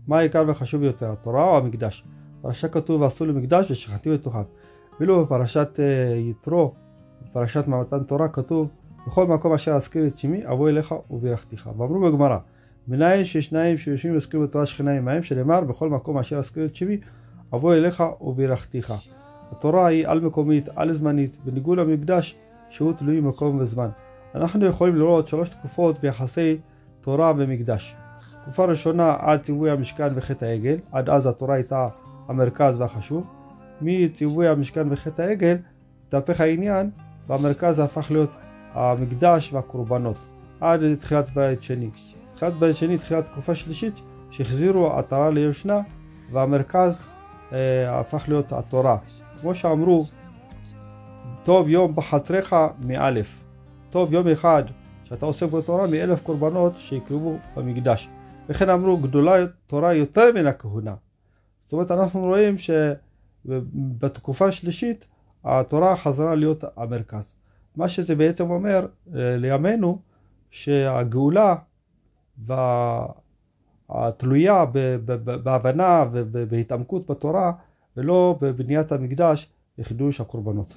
מה העיקר וחשוב יותר, התורה או המקדש? בפרשה כתוב ועשו למקדש ושכנתי בתוכם. ואילו בפרשת יתרו, בפרשת מתן תורה כתוב בכל מקום אשר אזכיר את שמי אבוא אליך וברכתיך. ואמרו בגמרא, מנין ששניים שיושבים והזכירו בתורה שכינה עמהם, שנאמר בכל מקום אשר אזכיר את שמי אבוא אליך וברכתיך. התורה היא על מקומית, על זמנית, בניגוד למקדש שהוא תלוי מקום וזמן. אנחנו יכולים לראות 3 תקופות ביחסי תורה ומקדש. תקופה ראשונה עד ציווי המשכן וחטא העגל, עד אז התורה הייתה המרכז והחשוב. מציווי המשכן וחטא העגל התהפך העניין והמרכז הפך להיות המקדש והקורבנות עד תחילת בית שני. תחילת בית שני, תחילת תקופה שלישית, שהחזירו עטרה ליושנה והמרכז הפך להיות התורה. כמו שאמרו, טוב יום בחצרך מאלף. טוב יום אחד שאתה עוסק בתורה מ1000 קורבנות שיקרבו במקדש. וכן אמרו גדולה תורה יותר מן הכהונה. זאת אומרת, אנחנו רואים שבתקופה השלישית התורה חזרה להיות המרכז. מה שזה בעצם אומר לימינו שהגאולה והתלויה בהבנה ובהתעמקות בתורה ולא בבניית המקדש וחידוש הקורבנות.